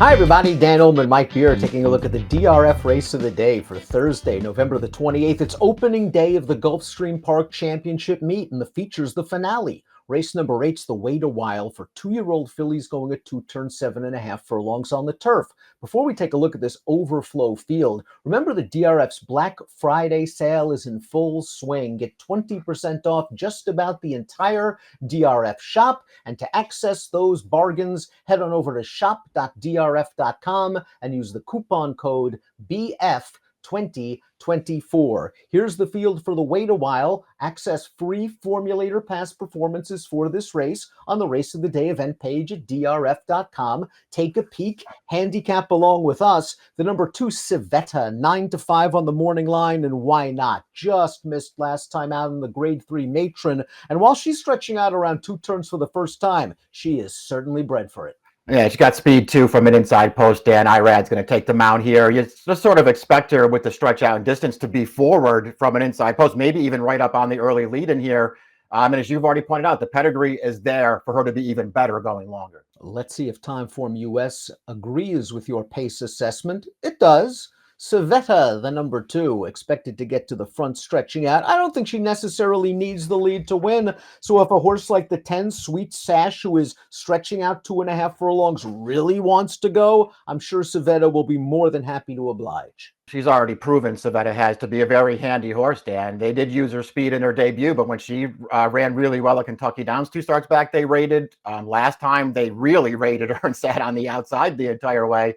Hi everybody, Dan Illman, Mike Beer, taking a look at the DRF race of the day for Thursday, November the 28th. It's opening day of the Gulfstream Park Championship meet, and the features the finale. Race number 8's the Wait a While for 2-year-old fillies going at 2 turns 7.5 furlongs on the turf. Before we take a look at this overflow field, remember the DRF's Black Friday sale is in full swing. Get 20% off just about the entire DRF shop. And to access those bargains, head on over to shop.drf.com and use the coupon code BF2024. Here's the field for the Wait a While. Access free Formulator Pass performances for this race on the Race of the Day event page at drf.com. Take a peek, handicap along with us. The number 2 Civetta, 9-5 on the morning line, and why not? Just missed last time out in the grade 3 Matron, and while she's stretching out around 2 turns for the first time, she is certainly bred for it. Yeah, she's got speed too from an inside post. Dan Irad's going to take the mount here. You just sort of expect her with the stretch out and distance to be forward from an inside post, maybe even right up on the early lead in here. And as you've already pointed out, the pedigree is there for her to be even better going longer. Let's see if Timeform US agrees with your pace assessment. It does. Civetta, the number 2, expected to get to the front stretching out. I don't think she necessarily needs the lead to win. So if a horse like the 10 Sweet Sash, who is stretching out 2.5 furlongs, really wants to go, I'm sure Civetta will be more than happy to oblige. She's already proven Civetta has to be a very handy horse, Dan. They did use her speed in her debut, but when she ran really well at Kentucky Downs 2 starts back, they rated. Last time, they really rated her and sat on the outside the entire way.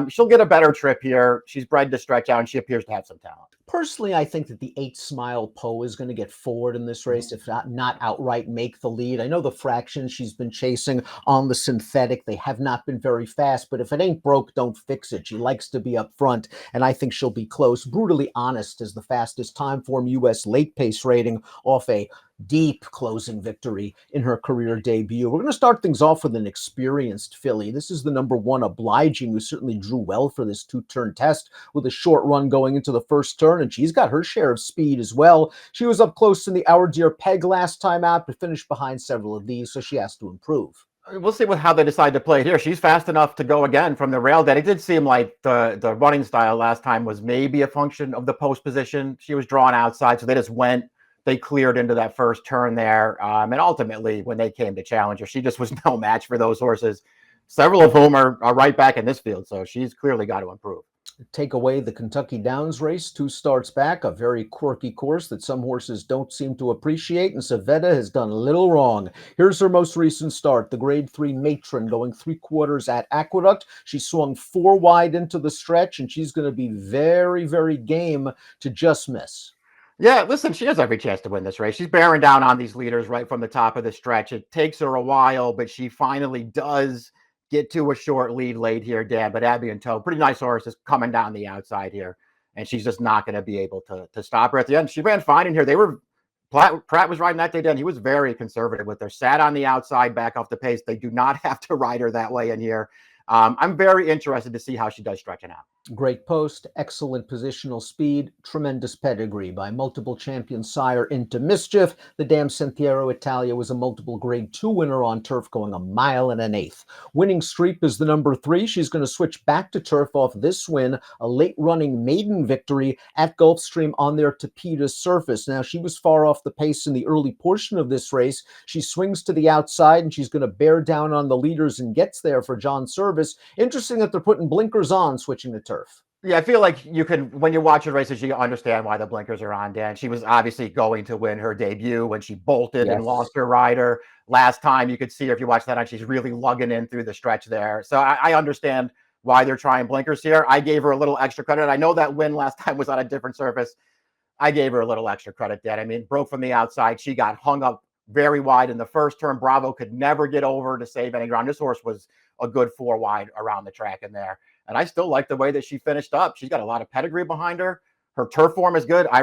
She'll get a better trip here. She's bred to stretch out, and she appears to have some talent. Personally, I think that the 8 Smile Poe is going to get forward in this race, if not outright make the lead. I know the fractions she's been chasing on the synthetic, they have not been very fast, but if it ain't broke, don't fix it. She likes to be up front, and I think she'll be close. Brutally Honest is the fastest Timeform US late pace rating off a deep closing victory in her career debut. We're going to start things off with an experienced filly. This is the number 1 Obliging, who certainly drew well for this 2-turn test with a short run going into the first turn, and she's got her share of speed as well. She was up close in the Our Dear Peg last time out, but finished behind several of these, so she has to improve. We'll see how they decide to play it here. She's fast enough to go again from the rail. That it did seem like the running style last time was maybe a function of the post position. She was drawn outside, so they just went. They cleared into that first turn there. And ultimately, when they came to challenge her, she just was no match for those horses, several of whom are right back in this field. So she's clearly got to improve. Take away the Kentucky Downs race, 2 starts back, a very quirky course that some horses don't seem to appreciate, and Civetta has done little wrong. Here's her most recent start, the grade 3 Matron, going 3/4 at Aqueduct. She swung 4 wide into the stretch, and she's going to be very, very game to just miss. Yeah, listen, she has every chance to win this race. She's bearing down on these leaders right from the top of the stretch. It takes her a while, but she finally does get to a short lead late here, Dan. But Abby and Toe, pretty nice horse, is coming down the outside here, and she's just not going to be able to stop her at the end. She ran fine in here. Pratt was riding that day, Dan. He was very conservative with her, sat on the outside, back off the pace. They do not have to ride her that way in here. I'm very interested to see how she does stretching out. Great post, excellent positional speed, tremendous pedigree by multiple champion sire Into Mischief. The Dam Sentiero Italia was a multiple grade 2 winner on turf, going 1 1/8 miles. Winning Streep is the number 3. She's going to switch back to turf off this win, a late running maiden victory at Gulfstream on their Tapeta surface. Now, she was far off the pace in the early portion of this race. She swings to the outside, and she's going to bear down on the leaders and gets there for John Service. Interesting that they're putting blinkers on, switching to turf. Yeah, I feel like you can, when you watch her races, you understand why the blinkers are on, Dan. She was obviously going to win her debut when she bolted and lost her rider. Last time, you could see her, if you watch that on, she's really lugging in through the stretch there. So I understand why they're trying blinkers here. I gave her a little extra credit. I know that win last time was on a different surface. I gave her a little extra credit, Dan. I mean, broke from the outside. She got hung up very wide in the first turn. Bravo could never get over to save any ground. This horse was a good 4 wide around the track in there. And I still like the way that she finished up. She's got a lot of pedigree behind her. Her turf form is good. I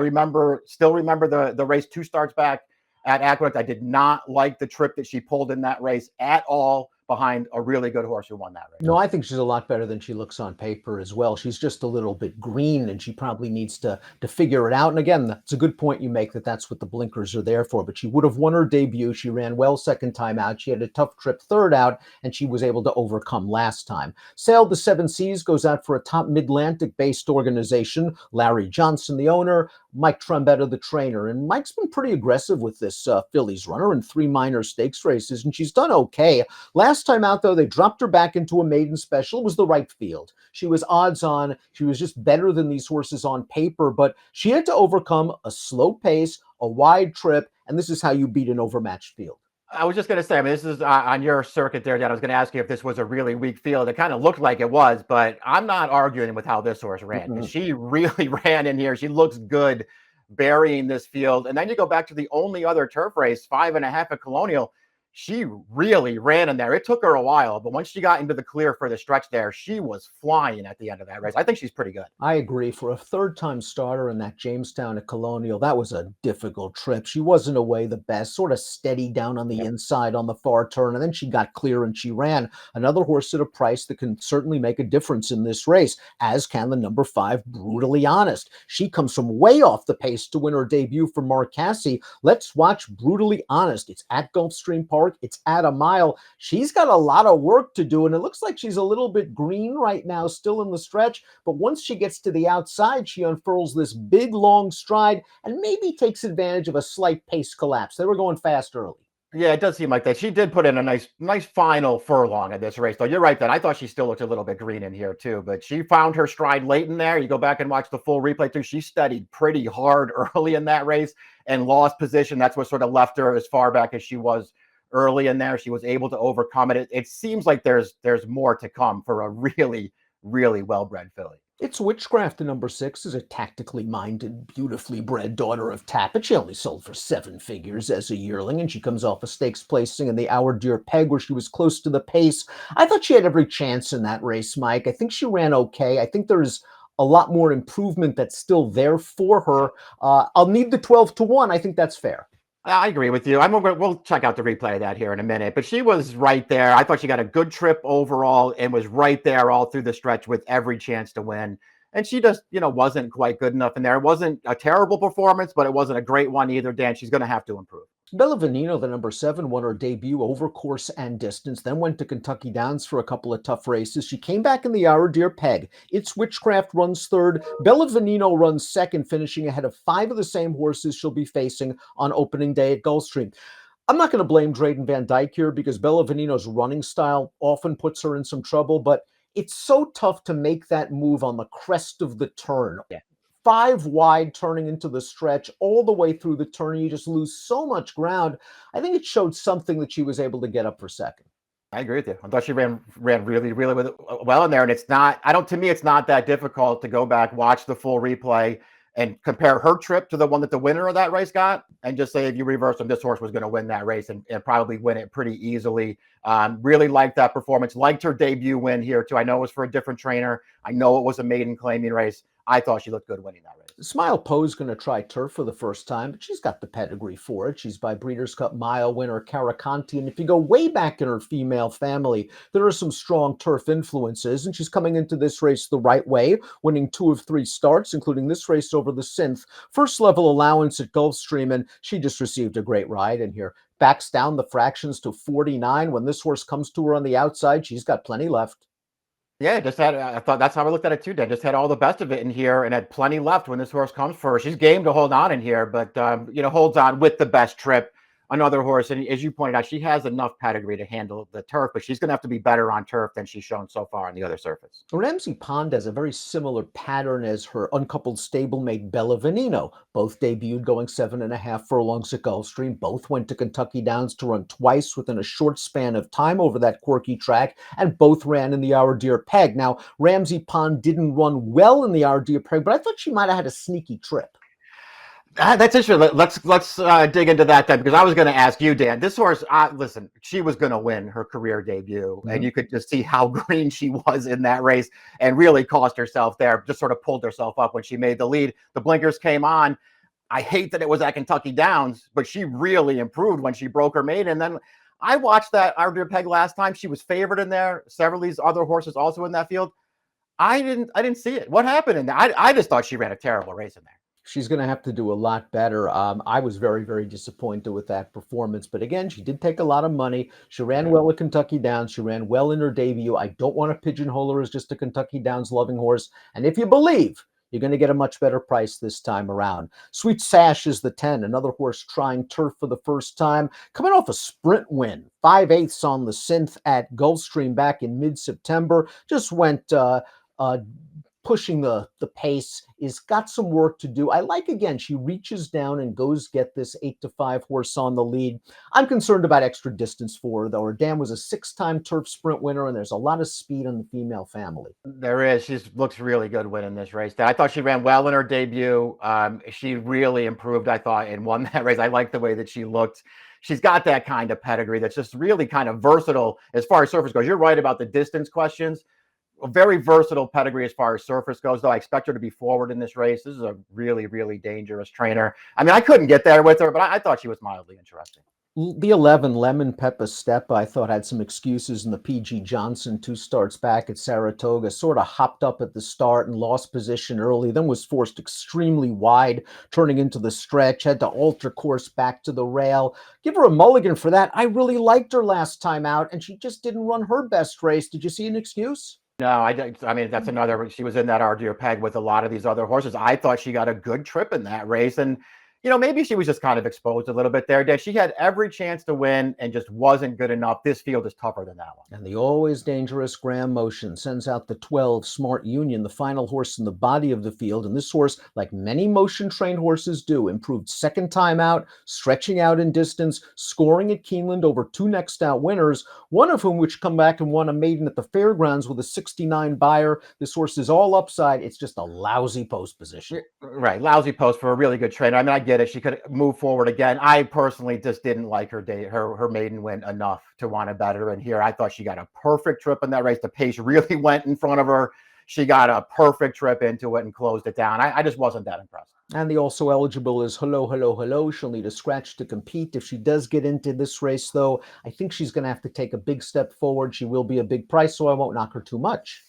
still remember the race 2 starts back at Aqueduct. I did not like the trip that she pulled in that race at all, behind a really good horse who won that race. No, I think she's a lot better than she looks on paper as well. She's just a little bit green, and she probably needs to figure it out. And again, that's a good point you make, that that's what the blinkers are there for. But she would have won her debut. She ran well second time out. She had a tough trip third out, and she was able to overcome last time. Sailed the Seven Seas goes out for a top Mid-Atlantic-based organization. Larry Johnson, the owner, Mike Trombetta, the trainer. And Mike's been pretty aggressive with this fillies runner in 3 minor stakes races, and she's done okay. Last time out, though, they dropped her back into a maiden special. It was the right field. She was odds on. She was just better than these horses on paper, but she had to overcome a slow pace, a wide trip, and this is how you beat an overmatched field. I was just going to say, I mean, this is on your circuit there, Dan. I was going to ask you if this was a really weak field. It kind of looked like it was, but I'm not arguing with how this horse ran. Mm-hmm. She really ran in here. She looks good burying this field. And then you go back to the only other turf race, 5.5 at Colonial. She really ran in there. It took her a while, but once she got into the clear for the stretch there, she was flying at the end of that race. I think she's pretty good. I agree. For a third-time starter in that Jamestown at Colonial, that was a difficult trip. She wasn't away the best, sort of steady down on the inside on the far turn, and then she got clear and she ran. Another horse at a price that can certainly make a difference in this race, as can the number 5, Brutally Honest. She comes from way off the pace to win her debut for Mark Casse. Let's watch Brutally Honest. It's at Gulfstream Park. It's at a mile. She's got a lot of work to do, and it looks like she's a little bit green right now, still in the stretch. But once she gets to the outside, she unfurls this big, long stride and maybe takes advantage of a slight pace collapse. They were going fast early. Yeah, it does seem like that. She did put in a nice final furlong at this race, though. You're right that I thought she still looked a little bit green in here, too. But she found her stride late in there. You go back and watch the full replay, too. She studied pretty hard early in that race and lost position. That's what sort of left her as far back as she was early in there. She was able to overcome it. It seems like there's more to come for a really, really well-bred filly. It's Witchcraft, the number 6, is a tactically minded, beautifully bred daughter of Tappet. She only sold for 7 figures as a yearling, and she comes off a stakes placing in the Our Dear Peg, where she was close to the pace. I thought she had every chance in that race, Mike. I think she ran okay. I think there's a lot more improvement that's still there for her. I'll need the 12-1. I think that's fair. I agree with you. We'll check out the replay of that here in a minute, but she was right there. I thought she got a good trip overall and was right there all through the stretch with every chance to win. And she just, wasn't quite good enough in there. It wasn't a terrible performance, but it wasn't a great one either, Dan. She's going to have to improve. Bella Veneno, the number 7, won her debut over course and distance, then went to Kentucky Downs for a couple of tough races. She came back in the Our Dear Peg. It's Witchcraft runs 3rd. Bella Veneno runs 2nd, finishing ahead of 5 of the same horses she'll be facing on opening day at Gulfstream. I'm not going to blame Drayden Van Dyke here, because Bella Veneno's running style often puts her in some trouble, but it's so tough to make that move on the crest of the turn. Yeah. 5 wide turning into the stretch all the way through the turn. You just lose so much ground. I think it showed something that she was able to get up for 2nd. I agree with you. I thought she ran really, really well in there. And to me, it's not that difficult to go back, watch the full replay, and compare her trip to the one that the winner of that race got, and just say, if you reverse them, this horse was going to win that race and probably win it pretty easily. Really liked that performance. Liked her debut win here, too. I know it was for a different trainer. I know it was a maiden claiming race. I thought she looked good winning that race. Smile Poe's going to try turf for the first time, but she's got the pedigree for it. She's by Breeders' Cup Mile winner Caraconti, and if you go way back in her female family, there are some strong turf influences, and she's coming into this race the right way, winning 2 of 3 starts, including this race over the Synth. First level allowance at Gulfstream, and she just received a great ride in here. Backs down the fractions to 49. When this horse comes to her on the outside, she's got plenty left. Yeah, I thought that's how I looked at it too, Dan. Just had all the best of it in here and had plenty left when this horse comes for her. She's game to hold on in here, but, holds on with the best trip. Another horse, and as you pointed out, she has enough pedigree to handle the turf, but she's going to have to be better on turf than she's shown so far on the other surface. Ramsey Pond has a very similar pattern as her uncoupled stablemate Bella Veneno. Both debuted going 7.5 furlongs at Gulfstream. Both went to Kentucky Downs to run twice within a short span of time over that quirky track, and both ran in the Our Dear Peg. Now, Ramsey Pond didn't run well in the Our Dear Peg, but I thought she might have had a sneaky trip. That's interesting. Let's dig into that then, because I was going to ask you, Dan. This horse, listen, she was going to win her career debut, and you could just see how green she was in that race, and really cost herself there. Just sort of pulled herself up when she made the lead. The blinkers came on. I hate that it was at Kentucky Downs, but she really improved when she broke her maiden. And then I watched that Ardea Peg last time. She was favored in there. Several of these other horses also in that field. I didn't see it. What happened in there? I just thought she ran a terrible race in there. She's going to have to do a lot better. I was very, very disappointed with that performance. But again, she did take a lot of money. She ran well at Kentucky Downs. She ran well in her debut. I don't want to pigeonhole her as just a Kentucky Downs loving horse. And if you believe, you're going to get a much better price this time around. Sweet Sash is the 10, another horse trying turf for the first time, coming off a sprint win, 5/8 on the synth at Gulfstream back in mid-September. Just went pushing the pace, is got some work to do. I like, again, she reaches down and goes get this 8-5 horse on the lead. I'm concerned about extra distance for her, though. Her dam was a 6-time turf sprint winner, and there's a lot of speed in the female family. There is. She looks really good winning this race. I thought she ran well in her debut. She really improved, I thought, and won that race. I like the way that she looked. She's got that kind of pedigree that's just really kind of versatile as far as surface goes. You're right about the distance questions. A very versatile pedigree as far as surface goes, though. I expect her to be forward in this race. This is a really, really dangerous trainer. I mean, I couldn't get there with her, but I thought she was mildly interesting. The 11, Lemon Peppa Step, I thought had some excuses in the P.G. Johnson 2 starts back at Saratoga. Sort of hopped up at the start and lost position early, then was forced extremely wide, turning into the stretch, had to alter course back to the rail. Give her a mulligan for that. I really liked her last time out, and she just didn't run her best race. Did you see an excuse? No, I mean, that's another. She was in that Ardea Peg with a lot of these other horses. I thought she got a good trip in that race. And, you know, maybe she was just kind of exposed a little bit there. She had every chance to win and just wasn't good enough. This field is tougher than that one. And the always dangerous Graham Motion sends out the 12, Smart Union, the final horse in the body of the field. And this horse, like many motion-trained horses do, improved second time out, stretching out in distance, scoring at Keeneland over 2 next out winners, one of whom which come back and won a maiden at the Fairgrounds with a 69 buyer. This horse is all upside. It's just a lousy post position. Right, lousy post for a really good trainer. I mean, I get it. She could move forward again. I personally just didn't like her maiden win enough to want to bet her. And here I thought she got a perfect trip in that race. The pace really went in front of her. She got a perfect trip into it and closed it down. I just wasn't that impressed. And the also eligible is Hello, Hello, Hello. She'll need a scratch to compete. If she does get into this race, though, I think she's going to have to take a big step forward. She will be a big price, so I won't knock her too much.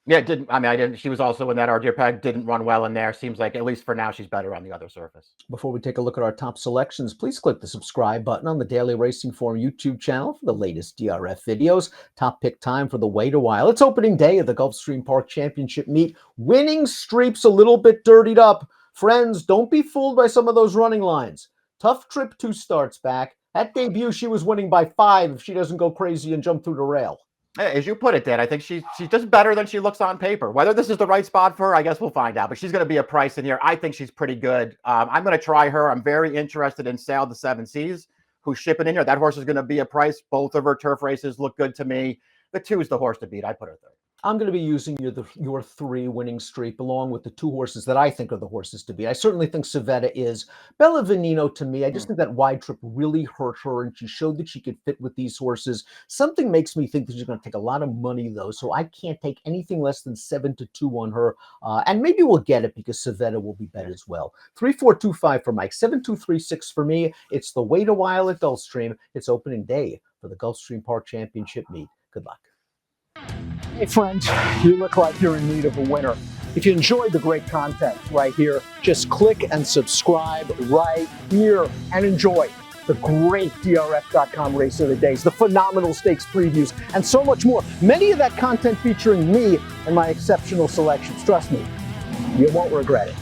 Yeah, I didn't. She was also in that Ardea Peg, didn't run well in there. Seems like, at least for now, she's better on the other surface. Before we take a look at our top selections, please click the subscribe button on the Daily Racing Form YouTube channel for the latest DRF videos. Top pick time for the wait a while. It's opening day of the Gulfstream Park Championship meet. Winning streaks a little bit dirtied up. Friends, don't be fooled by some of those running lines. Tough trip 2 starts back. At debut, she was winning by 5 if she doesn't go crazy and jump through the rail. As you put it, Dan, I think she's just better than she looks on paper. Whether this is the right spot for her, I guess we'll find out. But she's going to be a price in here. I think she's pretty good. I'm going to try her. I'm very interested in Sail the Seven Seas, who's shipping in here. That horse is going to be a price. Both of her turf races look good to me. The 2 is the horse to beat. I put her third. I'm going to be using your 3 winning streak along with the 2 horses that I think are the horses to beat. I certainly think Civetta is. Bella Veneno, to me, I just think that wide trip really hurt her, and she showed that she could fit with these horses. Something makes me think that she's going to take a lot of money, though, so I can't take anything less than 7-2 on her. And maybe we'll get it because Civetta will be bet as well. 3-4-2-5 for Mike, 7-2-3-6 for me. It's the wait a while at Gulfstream. It's opening day for the Gulfstream Park Championship meet. Good luck. Hey friends, you look like you're in need of a winner. If you enjoyed the great content right here, just click and subscribe right here and enjoy the great DRF.com race of the days, the phenomenal stakes previews, and so much more. Many of that content featuring me and my exceptional selections. Trust me, you won't regret it.